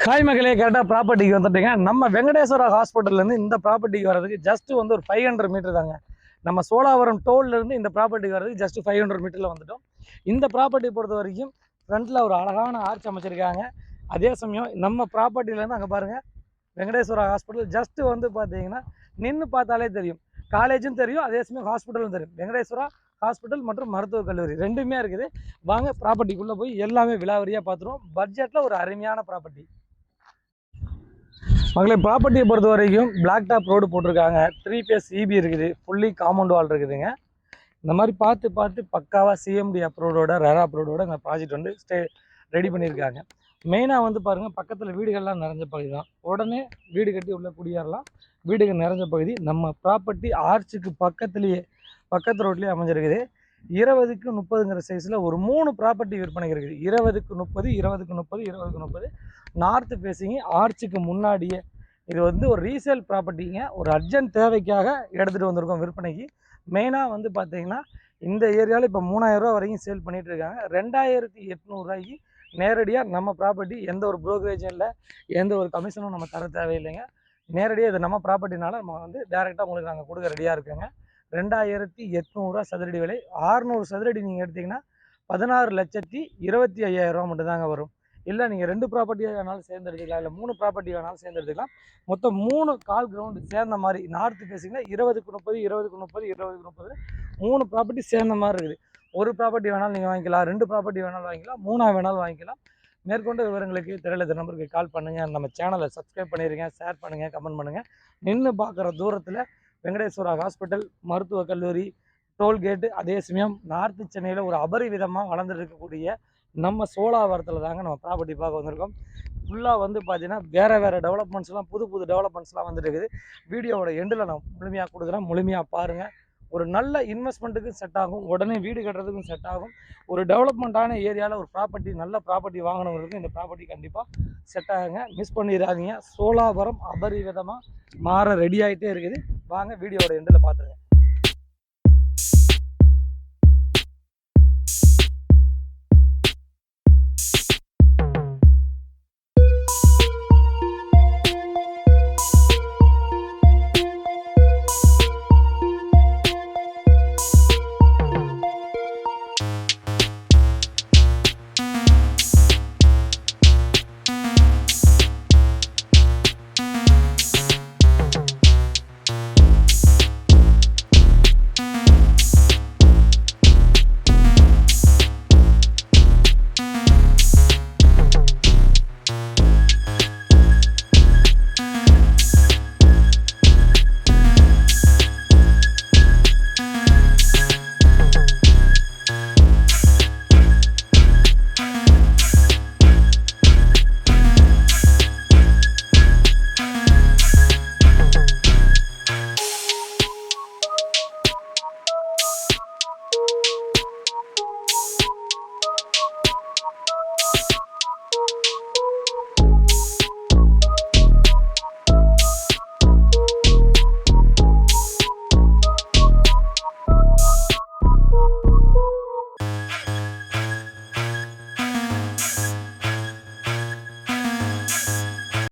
Hi மகளே, கரெக்டாக ப்ராப்பர்ட்டிக்கு வந்துட்டீங்க. நம்ம வெங்கடேஸ்வரா ஹாஸ்பிட்டல்லேருந்து இந்த ப்ராப்பர்ட்டிக்கு வரதுக்கு ஜஸ்ட் வந்து ஒரு 500 மீட்டர் தாங்க. நம்ம சோழாவரம் டோல்லேருந்து இந்த ப்ராப்பர்ட்டிக்கு வரதுக்கு ஜஸ்ட் 500 மீட்டரில் வந்துட்டோம். இந்த ப்ராப்பர்ட்டி பொறுத்த வரைக்கும் ஃப்ரண்ட்டில் ஒரு அழகான ஆர்ச் அமைச்சிருக்காங்க. அதே சமயம் நம்ம ப்ராப்பர்ட்டிலேருந்து அங்கே பாருங்கள், வெங்கடேஸ்வரா ஹாஸ்பிட்டல் ஜஸ்ட் வந்து பார்த்தீங்கன்னா நின்று பார்த்தாலே தெரியும். காலேஜும் தெரியும், அதே சமயம் ஹாஸ்பிட்டலும் தெரியும். வெங்கடேஸ்வரா ஹாஸ்பிட்டல் மற்றும் மருத்துவக் கல்லூரி ரெண்டுமே இருக்குது. வாங்க ப்ராப்பர்ட்டிக்குள்ளே போய் எல்லாமே விலாவரியாக பார்த்துருவோம். பட்ஜெட்டில் ஒரு அருமையான ப்ராப்பர்ட்டி. மகளே, ப்ராப்பர்ட்டியை பொறுத்த வரைக்கும் பிளாக் டாப் ரோடு போட்டிருக்காங்க. 3 ஃபேஸ் இபி இருக்குது. ஃபுல்லி காம்பவுண்ட் வால் இருக்குதுங்க. இந்த மாதிரி பார்த்து பக்காவாக சிஎம்டி அப்ரூவோட ரெரா அப்ரூவோட இந்த ப்ராஜெக்ட் வந்து ரெடி பண்ணியிருக்காங்க. மெயினாக வந்து பாருங்கள், பக்கத்தில் வீடுகள்லாம் நிறைஞ்ச பகுதி தான். உடனே வீடு கட்டி உள்ள குடியேறலாம். வீடுகள் நிறைஞ்ச பகுதி. நம்ம ப்ராப்பர்ட்டி ஆர்ச்சுக்கு பக்கத்து ரோட்லேயே அமைஞ்சிருக்குது. 20க்கு 30ங்கிற சைஸில் ஒரு 3 ப்ராப்பர்ட்டி விற்பனை இருக்குது. 20க்கு 30, 20க்கு 30, 20க்கு 30. நார்த்து ஃபேஸிங்கு ஆர்ச்சுக்கு முன்னாடியே. இது வந்து ஒரு ரீசேல் ப்ராப்பர்ட்டிங்க. ஒரு அர்ஜென்ட் தேவைக்காக எடுத்துகிட்டு வந்திருக்கோம் விற்பனைக்கு. மெயினாக வந்து பார்த்தீங்கன்னா இந்த ஏரியாவில் இப்போ 3000 ரூபா வரைக்கும் சேல் பண்ணிகிட்டு இருக்காங்க. 2800 ரூபாய்க்கு நேரடியாக நம்ம ப்ராப்பர்ட்டி. எந்த ஒரு ப்ரோக்கரேஜும் இல்லை, எந்த ஒரு கமிஷனும் நம்ம தர தேவையில்லைங்க. நேரடியாக இது நம்ம ப்ராப்பர்ட்டினால நம்ம வந்து டேரெக்டாக உங்களுக்கு நாங்கள் கொடுக்க ரெடியாக இருக்கோங்க. 2800 ரூபா சதுரடி விலை. 600 சதுரடி நீங்கள் எடுத்திங்கன்னா 16,25,000 மட்டும்தாங்க வரும். இல்லை நீங்கள் 2 ப்ராப்பர்ட்டியாக வேணாலும் சேர்ந்து எடுத்துக்கலாம், இல்லை 3 ப்ராப்பர்ட்டி வேணாலும் சேர்ந்து எடுத்துக்கலாம். மொத்தம் 3 கால் கிரவுண்டு சேர்ந்த மாதிரி நார்த்து ஃபேஸிங்கில் 20க்கு 30, 20க்கு 30, 20க்கு 30 3 ப்ராப்பர்ட்டி சேர்ந்த மாதிரி இருக்குது. ஒரு ப்ராப்பர்ட்டி வேணாலும் நீங்கள் வாங்கிக்கலாம், 2 ப்ராப்பர்ட்டி வேணாலும் வாங்கிக்கலாம், 3 வேணாலும் வாங்கிக்கலாம். மேற்கொண்டு விவரங்களுக்கு தெரியல நம்பருக்கு கால் பண்ணுங்கள். நம்ம சேனலை சப்ஸ்கிரைப் பண்ணிடுங்க, ஷேர் பண்ணுங்கள், கமெண்ட் பண்ணுங்கள். நின்று பார்க்குற தூரத்தில் வெங்கடேஸ்வரா ஹாஸ்பிட்டல், மருத்துவக் கல்லூரி, டோல்கேட்டு, அதே சமயம் நார்த்து சென்னையில் ஒரு அபரிவிதமாக வளர்ந்துட்டு இருக்கக்கூடிய நம்ம சோழாவரத்தில் தாங்க நம்ம ப்ராப்பர்ட்டி பார்க்க வந்திருக்கோம். ஃபுல்லாக வந்து பார்த்தீங்கன்னா வேறு டெவலப்மெண்ட்ஸ்லாம், புது டெவலப்மெண்ட்ஸ்லாம் வந்துட்டு இருக்குது. வீடியோவோட எண்டில் நான் முழுமையாக கொடுக்குறேன், முழுமையாக பாருங்கள். ஒரு நல்ல இன்வெஸ்ட்மெண்ட்டுக்கும் செட் ஆகும், உடனே வீடு கட்டுறதுக்கும் செட் ஆகும். ஒரு டெவலப்மெண்ட்டான ஏரியாவில் ஒரு ப்ராப்பர்ட்டி, நல்ல ப்ராப்பர்ட்டி வாங்கினவங்களுக்கு இந்த ப்ராப்பர்ட்டி கண்டிப்பாக செட் ஆகுங்க. மிஸ் பண்ணிடாதீங்க. சோழாவரம் அபரிவிதமாக மாற ரெடி ஆகிட்டே இருக்குது. வாங்க வீடியோவோட எண்டில் பார்த்துருங்க.